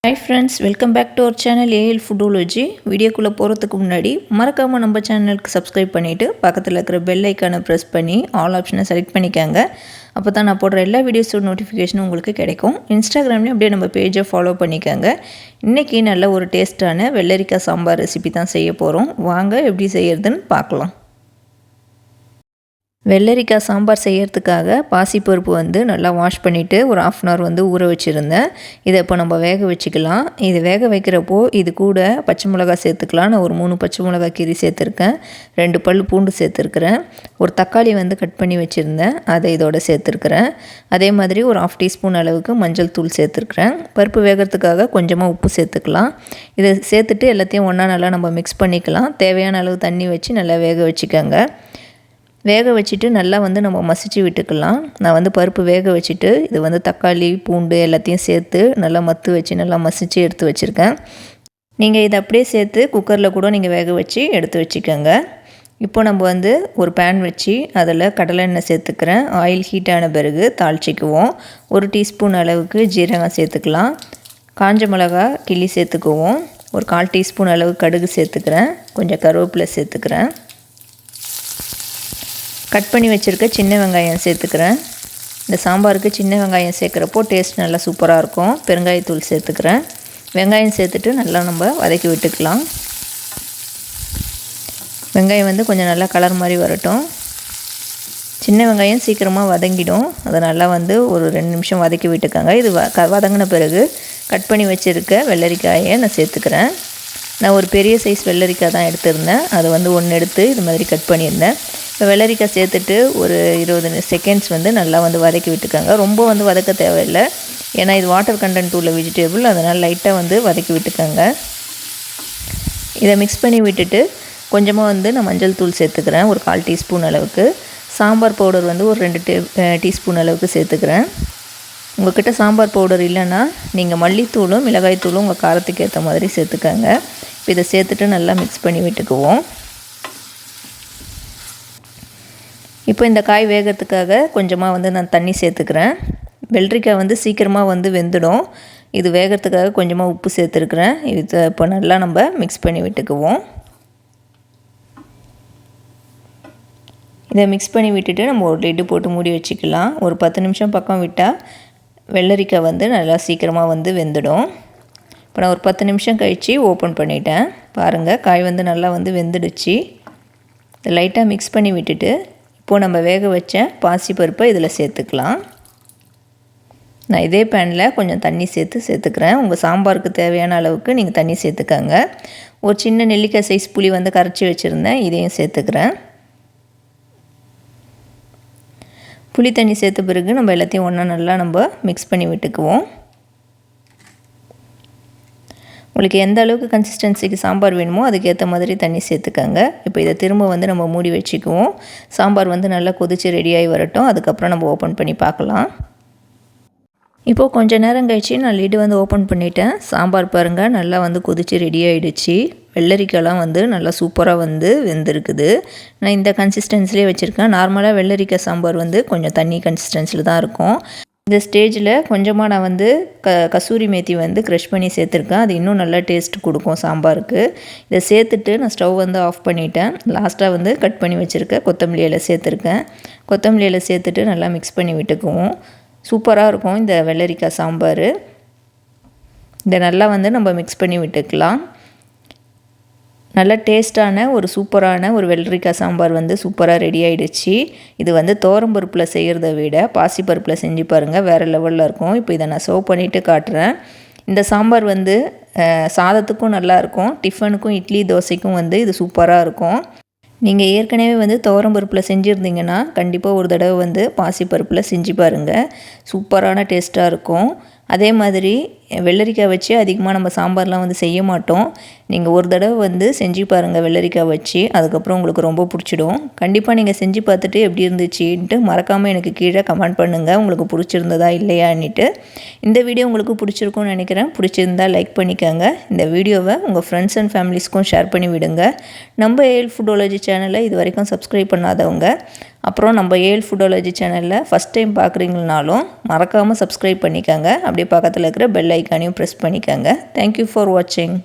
Hi friends, welcome back to our channel AL Foodology. வீடியோக்குள்ள போறதுக்கு முன்னாடி மறக்காம நம்ம சேனலுக்கு subscribe பண்ணிட்டு பக்கத்துல இருக்கிற bell ஐகானை press பண்ணி all ஆப்ஷனை select பண்ணிக்கங்க. அப்பதான் நான் போடுற எல்லா வீடியோஸோட நோட்டிஃபிகேஷன் உங்களுக்கு கிடைக்கும். இன்ஸ்டாகிராம்லயும் அப்படியே நம்ம பேஜை ஃபாலோ பண்ணிக்கங்க. இன்னைக்கு நல்ல ஒரு டேஸ்டான வெள்ளரிக்காய் சாம்பார் ரெசிபி தான் செய்ய போறோம். வாங்க எப்படி செய்யறதுன்னு பார்க்கலாம். வெள்ளரிக்காய் சாம்பார் செய்யறதுக்காக பாசிப்பருப்பு வந்து நல்லா வாஷ் பண்ணிவிட்டு ஒரு 1/2 hour வந்து ஊற வச்சுருந்தேன். இதை இப்போ நம்ம வேக வச்சுக்கலாம். இது வேக வைக்கிறப்போ இது கூட பச்சை மிளகாய் சேர்த்துக்கலாம். நான் ஒரு 3 பச்சை மிளகாய் கீரி சேர்த்துருக்கேன். 2 பல் பூண்டு சேர்த்துருக்குறேன். ஒரு தக்காளி வந்து கட் பண்ணி வச்சுருந்தேன், அதை இதோட சேர்த்துருக்குறேன். அதே மாதிரி ஒரு 1/2 teaspoon அளவுக்கு மஞ்சள் தூள் சேர்த்துருக்குறேன். பருப்பு வேகிறதுக்காக கொஞ்சமாக உப்பு சேர்த்துக்கலாம். இதை சேர்த்துட்டு எல்லாத்தையும் ஒன்றா நல்லா நம்ம மிக்ஸ் பண்ணிக்கலாம். தேவையான அளவு தண்ணி வச்சு நல்லா வேக வச்சுக்கோங்க. வேக வச்சுட்டு நல்லா வந்து நம்ம மசிச்சு விட்டுக்கலாம். நான் வந்து பருப்பு வேக வச்சுட்டு இது வந்து தக்காளி பூண்டு எல்லாத்தையும் சேர்த்து நல்லா மத்து வச்சு நல்லா மசிச்சு எடுத்து வச்சுருக்கேன். நீங்கள் இதை அப்படியே சேர்த்து குக்கரில் கூட நீங்கள் வேக வச்சு எடுத்து வச்சுக்கோங்க. இப்போ நம்ம வந்து ஒரு பேன் வச்சு அதில் கடலை எண்ணெய் சேர்த்துக்கிறேன். ஆயில் ஹீட் ஆன பிறகு தாளிச்சிக்குவோம். 1 teaspoon அளவுக்கு ஜீரகம் சேர்த்துக்கலாம். காஞ்ச மிளகா கிள்ளி சேர்த்துக்குவோம். ஒரு 1/4 teaspoon அளவு கடுகு சேர்த்துக்கிறேன். கொஞ்சம் கருவேப்பிலை சேர்த்துக்கிறேன். கட் பண்ணி வச்சுருக்க சின்ன வெங்காயம் சேர்த்துக்கிறேன். இந்த சாம்பாருக்கு சின்ன வெங்காயம் சேர்க்குறப்போ டேஸ்ட் நல்லா சூப்பராக இருக்கும். பெருங்காயத்தூள் சேர்த்துக்கிறேன். வெங்காயம் சேர்த்துட்டு நல்லா நம்ம வதக்கி விட்டுக்கலாம். வெங்காயம் வந்து கொஞ்சம் நல்லா கலர் மாதிரி வரட்டும். சின்ன வெங்காயம் சீக்கிரமாக வதங்கிடும். அதை நல்லா வந்து ஒரு 2 நிமிஷம் வதக்கி விட்டுக்கோங்க. இது வதங்கின பிறகு கட் பண்ணி வச்சுருக்க வெள்ளரிக்காயை நான் சேர்த்துக்கிறேன். நான் ஒரு பெரிய சைஸ் வெள்ளரிக்காய் தான் எடுத்திருந்தேன். அதை வந்து 1 எடுத்து இது மாதிரி கட் பண்ணியிருந்தேன். இப்போ வெள்ளரிக்காய் சேர்த்துட்டு ஒரு 20 செகண்ட்ஸ் வந்து நல்லா வந்து வதக்கி விட்டுக்கோங்க. ரொம்ப வந்து வதக்க தேவையில்லை, ஏன்னா இது வாட்டர் கண்டென்ட் உள்ள வெஜிடபிள், அதனால் லைட்டாக வந்து வதக்கி விட்டுக்கோங்க. இதை மிக்ஸ் பண்ணி விட்டுட்டு கொஞ்சமாக வந்து நான் மஞ்சள் தூள் சேர்த்துக்கிறேன். ஒரு 1/4 teaspoon அளவுக்கு. சாம்பார் பவுடர் வந்து ஒரு 2 teaspoon அளவுக்கு சேர்த்துக்கிறேன். உங்கள்கிட்ட சாம்பார் பவுடர் இல்லைன்னா நீங்கள் மல்லித்தூளும் மிளகாய்த்தூளும் உங்கள் காரத்துக்கு ஏற்ற மாதிரி சேர்த்துக்கோங்க. இப்போ இதை சேர்த்துட்டு நல்லா மிக்ஸ் பண்ணி விட்டுக்குவோம். இப்போ இந்த காய் வேகிறதுக்காக கொஞ்சமாக வந்து நான் தண்ணி சேர்த்துக்கிறேன். வெள்ளரிக்காய் வந்து சீக்கிரமாக வந்து வெந்துடும். இது வேகிறதுக்காக கொஞ்சமாக உப்பு சேர்த்துருக்குறேன். இது இப்போ நல்லா நம்ம மிக்ஸ் பண்ணி விட்டுக்குவோம். இதை மிக்ஸ் பண்ணி விட்டுட்டு நம்ம ஒரு லிட்டு போட்டு மூடி வச்சுக்கலாம். ஒரு 10 நிமிஷம் பக்கம் விட்டால் வெள்ளரிக்காய் வந்து நல்லா சீக்கிரமாக வந்து வெந்துடும். இப்போ நான் ஒரு 10 நிமிஷம் கழித்து ஓப்பன் பண்ணிட்டேன். பாருங்கள், காய் வந்து நல்லா வந்து வெந்துடுச்சு. இதை லைட்டாக மிக்ஸ் பண்ணி விட்டுட்டு இப்போது நம்ம வேக வச்ச பாசிப்பருப்பை இதில் சேர்த்துக்கலாம். நான் இதே பேனில் கொஞ்சம் தண்ணி சேர்த்துக்கிறேன். உங்கள் சாம்பாருக்கு தேவையான அளவுக்கு நீங்கள் தண்ணி சேர்த்துக்கங்க. ஒரு சின்ன நெல்லிக்காய் சைஸ் புளி வந்து கரைச்சி வச்சுருந்தேன், இதையும் சேர்த்துக்கிறேன். புளி தண்ணி சேர்த்த பிறகு நம்ம எல்லாத்தையும் ஒன்றா நல்லா நம்ம மிக்ஸ் பண்ணி விட்டுக்குவோம். உங்களுக்கு எந்த அளவுக்கு கன்சிஸ்டன்சிக்கு சாம்பார் வேணுமோ அதுக்கேற்ற மாதிரி தண்ணி சேர்த்துக்கங்க. இப்போ இதை திரும்ப வந்து நம்ம மூடி வச்சுக்குவோம். சாம்பார் வந்து நல்லா கொதித்து ரெடியாகி வரட்டும். அதுக்கப்புறம் நம்ம ஓப்பன் பண்ணி பார்க்கலாம். இப்போது கொஞ்சம் நேரம் கழிச்சு நான் லிடு வந்து ஓப்பன் பண்ணிட்டேன். சாம்பார் பாருங்கள் நல்லா வந்து கொதித்து ரெடி ஆகிடுச்சு. வெள்ளரிக்காய்லாம் வந்து நல்லா சூப்பராக வந்து வெந்திருக்குது. நான் இந்த கன்சிஸ்டன்சிலே வச்சுருக்கேன். நார்மலாக வெள்ளரிக்காய் சாம்பார் வந்து கொஞ்சம் தண்ணி கன்சிஸ்டன்சியில் தான் இருக்கும். இந்த ஸ்டேஜில் கொஞ்சமாக நான் வந்து கசூரி மேத்தி வந்து க்ரஷ் பண்ணி சேர்த்துருக்கேன். அது இன்னும் நல்லா டேஸ்ட் கொடுக்கும் சாம்பாருக்கு. இதை சேர்த்துட்டு நான் ஸ்டவ் வந்து ஆஃப் பண்ணிட்டேன். லாஸ்ட்டாக வந்து கட் பண்ணி வச்சுருக்க கொத்தமல்லி இலை சேர்த்துருக்கேன். கொத்தமல்லி இலை சேர்த்துட்டு நல்லா மிக்ஸ் பண்ணி விட்டுக்குவோம். சூப்பராக இருக்கும் இந்த வெள்ளரிக்காய் சாம்பார். இதை நல்லா வந்து நம்ம மிக்ஸ் பண்ணி விட்டுக்கலாம். நல்ல டேஸ்ட்டான ஒரு சூப்பரான ஒரு வெள்ளரிக்காய் சாம்பார் வந்து சூப்பராக ரெடி ஆகிடுச்சு. இது வந்து துவரம்பருப்பில் செய்கிறத விட பாசிப்பருப்பில் செஞ்சு பாருங்கள், வேறு லெவலில் இருக்கும். இப்போ இதை நான் சர்வ் பண்ணிவிட்டு காட்டுறேன். இந்த சாம்பார் வந்து சாதத்துக்கும் நல்லாயிருக்கும், டிஃபனுக்கும் இட்லி தோசைக்கும் வந்து இது சூப்பராக இருக்கும். நீங்கள் ஏற்கனவே வந்து துவரம்பருப்பில் செஞ்சுருந்தீங்கன்னா கண்டிப்பாக ஒரு தடவை வந்து பாசிப்பருப்பில் செஞ்சு பாருங்கள், சூப்பரான டேஸ்ட்டாக இருக்கும். அதே மாதிரி வெள்ளரிக்காய் வச்சு அதிகமாக நம்ம சாம்பார்லாம் வந்து செய்ய மாட்டோம். நீங்கள் ஒரு தடவை வந்து செஞ்சு பாருங்கள் வெள்ளரிக்காய் வச்சு, அதுக்கப்புறம் உங்களுக்கு ரொம்ப பிடிச்சிடும். கண்டிப்பாக நீங்கள் செஞ்சு பார்த்துட்டு எப்படி இருந்துச்சுன்ட்டு மறக்காமல் எனக்கு கீழே கமெண்ட் பண்ணுங்கள், உங்களுக்கு பிடிச்சிருந்ததா இல்லையான்னுட்டு. இந்த வீடியோ உங்களுக்கு பிடிச்சிருக்கும்னு நினைக்கிறேன். பிடிச்சிருந்தால் லைக் பண்ணிக்கோங்க. இந்த வீடியோவை உங்கள் ஃப்ரெண்ட்ஸ் அண்ட் ஃபேமிலிஸ்க்கும் ஷேர் பண்ணி விடுங்க. நம்ம ஏல் ஃபுட்டோலஜி சேனலை இது வரைக்கும் சப்ஸ்கிரைப் பண்ணாதவங்க அப்புறம் நம்ம ஏல் ஃபுட்டோலஜி சேனலில் ஃபஸ்ட் டைம் பார்க்குறீங்கனாலும் மறக்காமல் சப்ஸ்கிரைப் பண்ணிக்கோங்க. அப்படியே பக்கத்தில் இருக்கிற பெல் ஐக்கானையும் ப்ரெஸ் பண்ணிக்கோங்க. தேங்க்யூ ஃபார் வாட்சிங்.